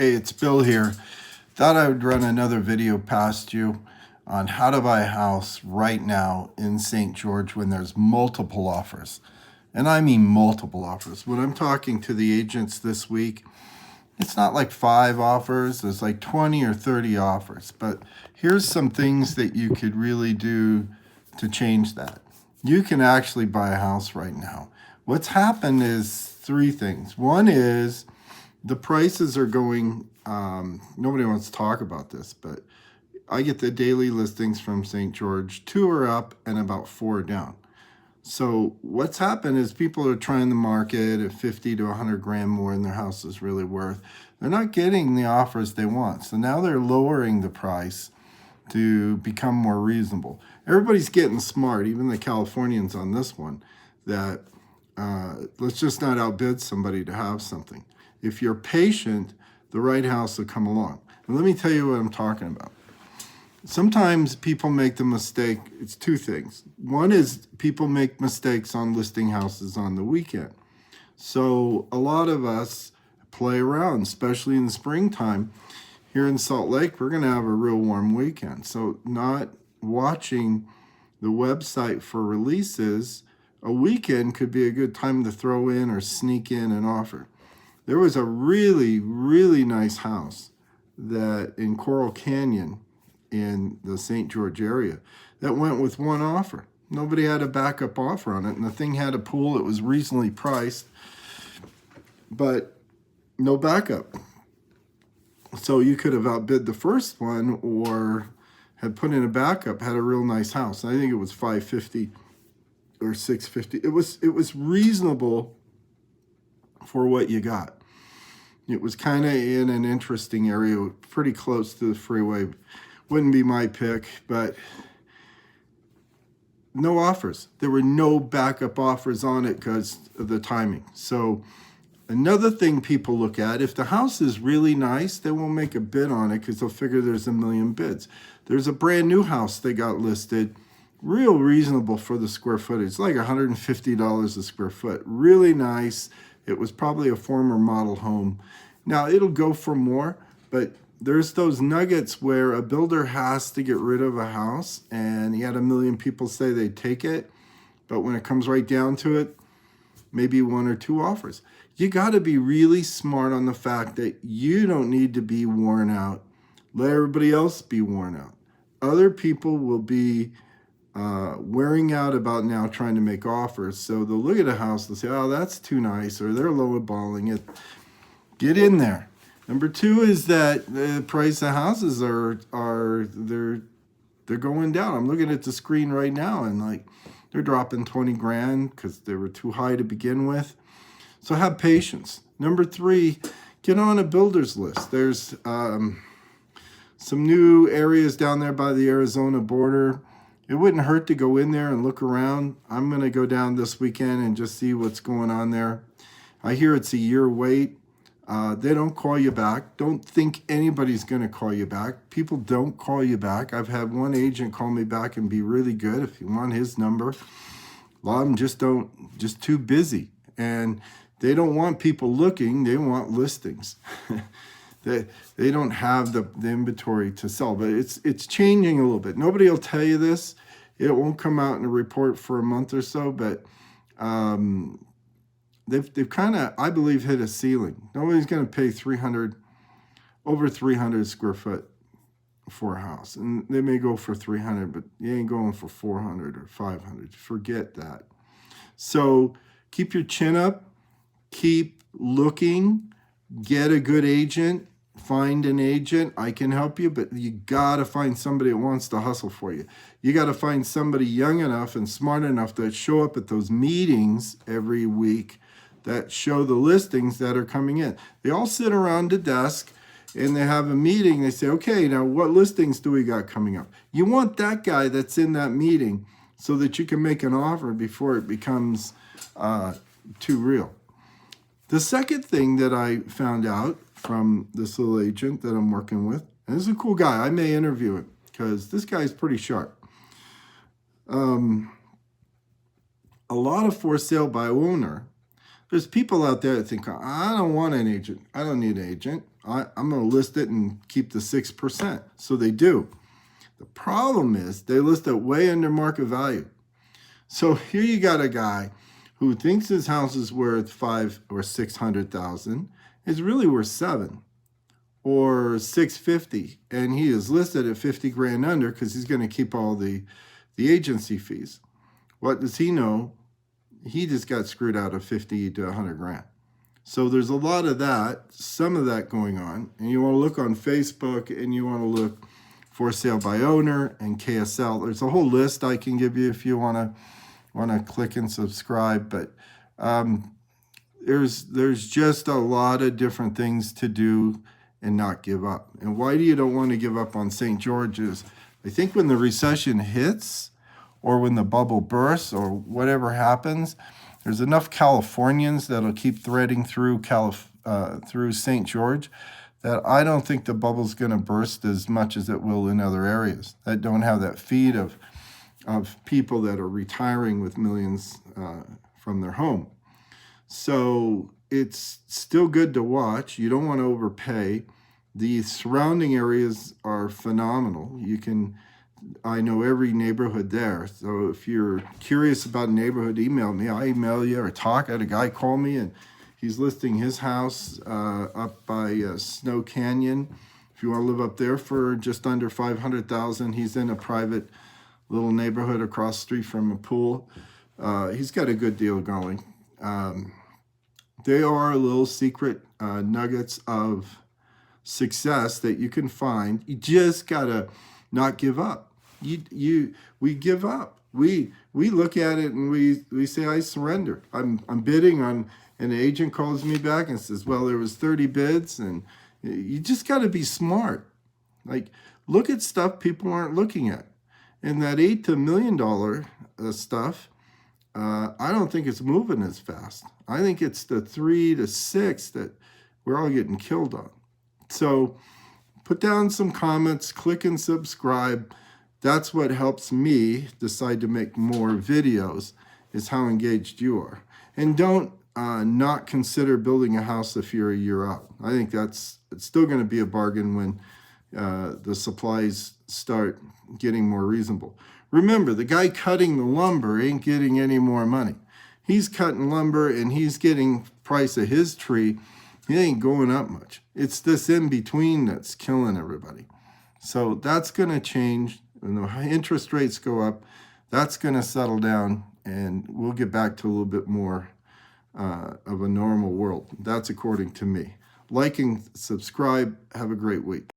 Hey, it's Bill here. Thought I would run another video past you on how to buy a house right now in St. George when there's multiple offers. And I mean multiple offers. When I'm talking to the agents this week, it's not like 5 offers, there's like 20 or 30 offers. But here's some things that you could really do to change that. You can actually buy a house right now. What's happened is 3 things. One is the prices are going, nobody wants to talk about this, but I get the daily listings from St. George. 2 are up and about 4 are down. So what's happened is people are trying to market at 50 to 100 grand more than their house is really worth. They're not getting the offers they want. So now they're lowering the price to become more reasonable. Everybody's getting smart, even the Californians on this one, that let's just not outbid somebody to have something. If you're patient, the right house will come along. And let me tell you what I'm talking about. Sometimes people make the mistake, it's 2 things. One is people make mistakes on listing houses on the weekend. So a lot of us play around, especially in the springtime. Here in Salt Lake, we're going to have a real warm weekend. So not watching the website for releases, a weekend could be a good time to throw in or sneak in an offer. There was a really, really nice house that in Coral Canyon in the St. George area that went with 1 offer. Nobody had a backup offer on it, and the thing had a pool. It was reasonably priced, but no backup. So you could have outbid the first one or had put in a backup, had a real nice house. I think it was $550 or $650. It was reasonable for what you got. It was kind of in an interesting area, pretty close to the freeway. Wouldn't be my pick, but no offers. There were no backup offers on it because of the timing. So another thing people look at, if the house is really nice, they won't make a bid on it because they'll figure there's a million bids. There's a brand new house they got listed, real reasonable for the square footage. It's like $150 a square foot. Really nice. It was probably a former model home. Now, it'll go for more, but there's those nuggets where a builder has to get rid of a house, and he had a million people say they'd take it, but when it comes right down to it, maybe 1 or 2 offers. You got to be really smart on the fact that you don't need to be worn out. Let everybody else be worn out. Other people will be wearing out about now trying to make offers. So they'll look at a house, they'll say, oh, that's too nice, or they're lowballing it. Get in there. Number 2 is that the price of houses they're going down. I'm looking at the screen right now, and like they're dropping 20 grand because they were too high to begin with. So have patience. Number 3, get on a builder's list. There's some new areas down there by the Arizona border. It wouldn't hurt to go in there and look around. I'm going to go down this weekend and just see what's going on there. I hear it's a year wait. They don't call you back. Don't think anybody's going to call you back. People don't call you back. I've had one agent call me back and be really good if you want his number. A lot of them just too busy. And they don't want people looking. They want listings. They don't have the inventory to sell, but it's changing a little bit. Nobody will tell you this. It won't come out in a report for a month or so, but they've kind of, I believe, hit a ceiling. Nobody's going to pay over 300 square foot for a house, and they may go for 300, but you ain't going for 400 or 500. Forget that. So keep your chin up, keep looking, get a good agent. Find an agent. I can help you, but you got to find somebody that wants to hustle for you. You got to find somebody young enough and smart enough that show up at those meetings every week that show the listings that are coming in. They all sit around a desk and they have a meeting. They say, okay, now what listings do we got coming up? You want that guy that's in that meeting so that you can make an offer before it becomes too real. The second thing that I found out from this little agent that I'm working with, and this is a cool guy. I may interview him because this guy's pretty sharp. A lot of for sale by owner There's people out there that think, I don't want an agent. I don't need an agent. I'm going to list it and keep the 6%. So they do. The problem is they list it way under market value. So here you got a guy who thinks his house is worth $500,000 or $600,000. It's really worth $700,000 or $650,000, and he is listed at 50 grand under because he's going to keep all the agency fees. What does he know? He just got screwed out of 50 to 100 grand. So there's a lot of that, some of that going on. And you want to look on Facebook and you want to look for sale by owner and KSL. There's a whole list I can give you if you want to click and subscribe. But there's just a lot of different things to do and not give up. And why do you don't want to give up on St. George's? I think when the recession hits, or when the bubble bursts, or whatever happens, there's enough Californians that'll keep threading through St. George that I don't think the bubble's going to burst as much as it will in other areas that don't have that feed of people that are retiring with millions from their home. So it's still good to watch. You don't want to overpay. The surrounding areas are phenomenal. I know every neighborhood there. So if you're curious about a neighborhood, email me. I email you or talk. I had a guy call me and he's listing his house up by Snow Canyon. If you want to live up there for just under $500,000, he's in a private little neighborhood across the street from a pool. He's got a good deal going. They are little secret nuggets of success that you can find. You just gotta not give up. We give up. We look at it and we say, I surrender. I'm bidding on, and the agent calls me back and says, well, there was 30 bids, and you just got to be smart. Like, look at stuff people aren't looking at. And that $8 to $1 million stuff, I don't think it's moving as fast. I think it's the 3 to 6 that we're all getting killed on. So put down some comments, click and subscribe. That's what helps me decide to make more videos, is how engaged you are. And don't not consider building a house if you're a year out. I think it's still going to be a bargain when the supplies start getting more reasonable. Remember, the guy cutting the lumber ain't getting any more money. He's cutting lumber and he's getting price of his tree. It ain't going up much. It's this in between that's killing everybody. So that's going to change. When the interest rates go up, that's going to settle down, and we'll get back to a little bit more of a normal world. That's according to me. Like and subscribe. Have a great week.